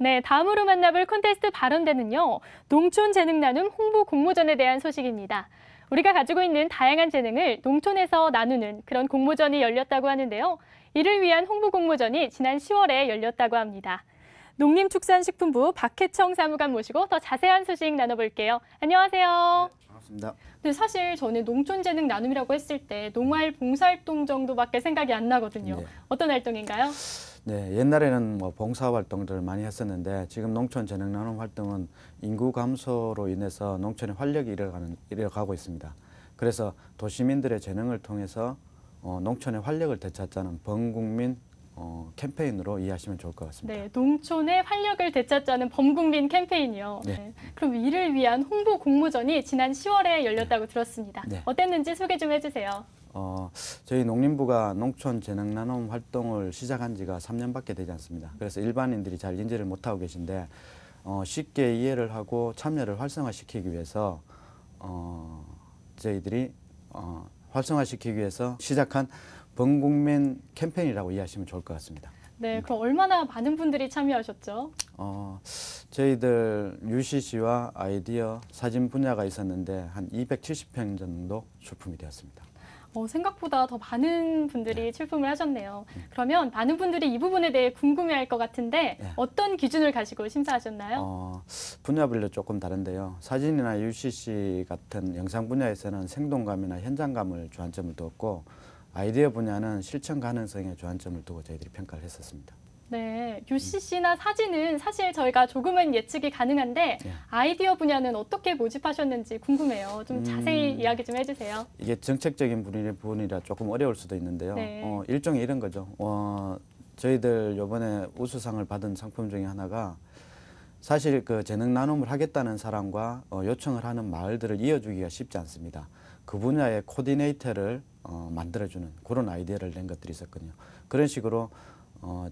네, 다음으로 만나볼 콘테스트 발언대는요. 농촌재능나눔 홍보 공모전에 대한 소식입니다. 우리가 가지고 있는 다양한 재능을 농촌에서 나누는 그런 공모전이 열렸다고 하는데요. 이를 위한 홍보 공모전이 지난 10월에 열렸다고 합니다. 농림축산식품부 박혜청 사무관 모시고 더 자세한 소식 나눠볼게요. 안녕하세요. 네, 반갑습니다. 근데 사실 저는 농촌재능 나눔이라고 했을 때 농활 봉사활동 정도밖에 생각이 안 나거든요. 네. 어떤 활동인가요? 네, 옛날에는 봉사활동들을 많이 했었는데 지금 농촌재능나눔 활동은 인구 감소로 인해서 농촌의 활력이 잃어가고 있습니다. 그래서 도시민들의 재능을 통해서 농촌의 활력을 되찾자는 범국민 캠페인으로 이해하시면 좋을 것 같습니다. 네, 농촌의 활력을 되찾자는 범국민 캠페인이요. 네. 네. 그럼 이를 위한 홍보 공모전이 지난 10월에 열렸다고 들었습니다. 네. 어땠는지 소개 좀 해주세요. 저희 농림부가 농촌재능나눔 활동을 시작한 지가 3년밖에 되지 않습니다. 그래서 일반인들이 잘 인지를 못하고 계신데 쉽게 이해를 하고 참여를 활성화시키기 위해서 저희들이 활성화시키기 위해서 시작한 범국민 캠페인이라고 이해하시면 좋을 것 같습니다. 네, 그럼 얼마나 많은 분들이 참여하셨죠? 저희들 UCC와 아이디어, 사진 분야가 있었는데 한 270편 정도 출품이 되었습니다. 생각보다 더 많은 분들이 출품을 하셨네요. 그러면 많은 분들이 이 부분에 대해 궁금해할 것 같은데 어떤 기준을 가지고 심사하셨나요? 분야별로 조금 다른데요. 사진이나 UCC 같은 영상 분야에서는 생동감이나 현장감을 주안점을 두었고 아이디어 분야는 실천 가능성에 주안점을 두고 저희들이 평가를 했었습니다. 네, UCC나 사진은 사실 저희가 조금은 예측이 가능한데 아이디어 분야는 어떻게 모집하셨는지 궁금해요. 좀 자세히 이야기 좀 해주세요. 이게 정책적인 부분이라 조금 어려울 수도 있는데요. 네. 일종의 이런 거죠. 저희들 이번에 우수상을 받은 상품 중에 하나가 사실 그 재능 나눔을 하겠다는 사람과 요청을 하는 마을들을 이어주기가 쉽지 않습니다. 그 분야의 코디네이터를 만들어주는 그런 아이디어를 낸 것들이 있었거든요. 그런 식으로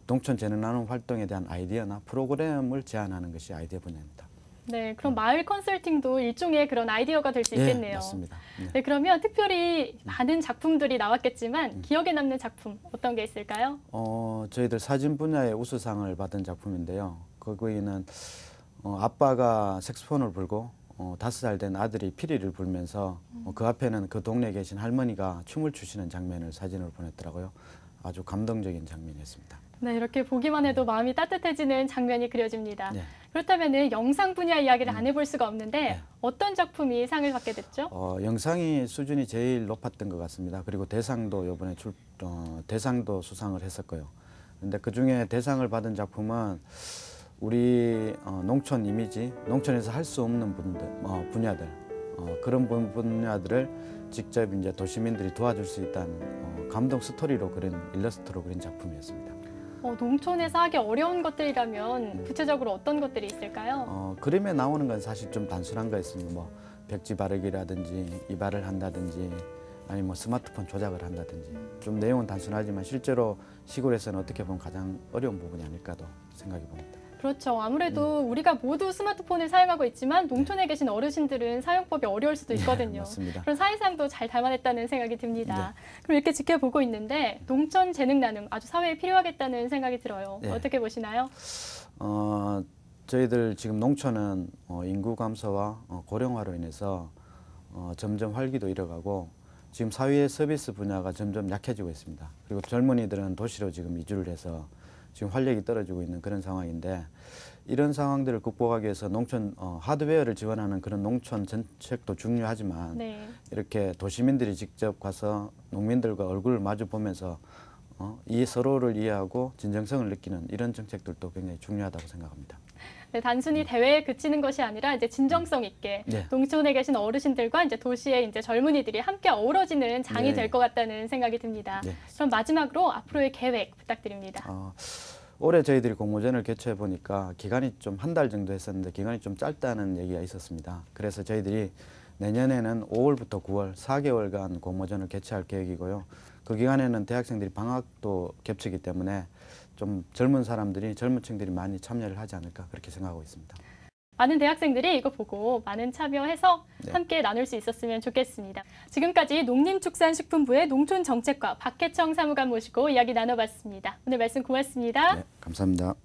농촌 재능 나눔 활동에 대한 아이디어나 프로그램을 제안하는 것이 아이디어 분야입니다. 네, 그럼 마을 컨설팅도 일종의 그런 아이디어가 될 수 있겠네요. 맞습니다. 네, 그러면 특별히 많은 작품들이 나왔겠지만 기억에 남는 작품 어떤 게 있을까요? 저희들 사진 분야의 우수상을 받은 작품인데요. 거기는 아빠가 색소폰을 불고 5살 된 아들이 피리를 불면서 그 앞에는 그 동네에 계신 할머니가 춤을 추시는 장면을 사진으로 보냈더라고요. 아주 감동적인 장면이었습니다. 네, 이렇게 보기만 해도 마음이 따뜻해지는 장면이 그려집니다. 네. 그렇다면 영상 분야 이야기를 안 해볼 수가 없는데 어떤 작품이 상을 받게 됐죠? 영상이 수준이 제일 높았던 것 같습니다. 그리고 대상도 이번에 대상도 수상을 했었고요. 근데 그중에 대상을 받은 작품은 우리 농촌 이미지, 농촌에서 할 수 없는 분야들, 그런 분야들을 직접 이제 도시민들이 도와줄 수 있다는 감동 스토리로 그린 일러스트로 그린 작품이었습니다. 농촌에서 하기 어려운 것들이라면 구체적으로 어떤 것들이 있을까요? 그림에 나오는 건 사실 좀 단순한 거였습니다. 뭐 백지 바르기라든지 이발을 한다든지 아니 뭐 스마트폰 조작을 한다든지 좀 내용은 단순하지만 실제로 시골에서는 어떻게 보면 가장 어려운 부분이 아닐까도 생각해 봅니다. 그렇죠. 아무래도 우리가 모두 스마트폰을 사용하고 있지만 농촌에 계신 어르신들은 사용법이 어려울 수도 있거든요. 맞습니다. 그런 사회상도 잘 담아냈다는 생각이 듭니다. 그럼 이렇게 지켜보고 있는데 농촌 재능 나눔 아주 사회에 필요하겠다는 생각이 들어요. 어떻게 보시나요? 저희들 지금 농촌은 인구 감소와 고령화로 인해서 점점 활기도 잃어가고 지금 사회 서비스 분야가 점점 약해지고 있습니다. 그리고 젊은이들은 도시로 지금 이주를 해서 지금 활력이 떨어지고 있는 그런 상황인데 이런 상황들을 극복하기 위해서 농촌 하드웨어를 지원하는 그런 농촌 정책도 중요하지만 이렇게 도시민들이 직접 가서 농민들과 얼굴을 마주 보면서 서로를 이해하고 진정성을 느끼는 이런 정책들도 굉장히 중요하다고 생각합니다. 네, 단순히 대회에 그치는 것이 아니라 이제 진정성 있게 농촌에 계신 어르신들과 이제 도시의 이제 젊은이들이 함께 어우러지는 장이 될 것 같다는 생각이 듭니다. 그럼 마지막으로 앞으로의 계획 부탁드립니다. 올해 저희들이 공모전을 개최해 보니까 기간이 좀 한 달 정도 했었는데 기간이 좀 짧다는 얘기가 있었습니다. 그래서 저희들이 내년에는 5월부터 9월 4개월간 공모전을 개최할 계획이고요. 그 기간에는 대학생들이 방학도 겹치기 때문에 좀 젊은 층들이 많이 참여를 하지 않을까 그렇게 생각하고 있습니다. 많은 대학생들이 이거 보고 많은 참여해서 함께 나눌 수 있었으면 좋겠습니다. 지금까지 농림축산식품부의 농촌정책과 박혜청 사무관 모시고 이야기 나눠봤습니다. 오늘 말씀 고맙습니다. 네, 감사합니다.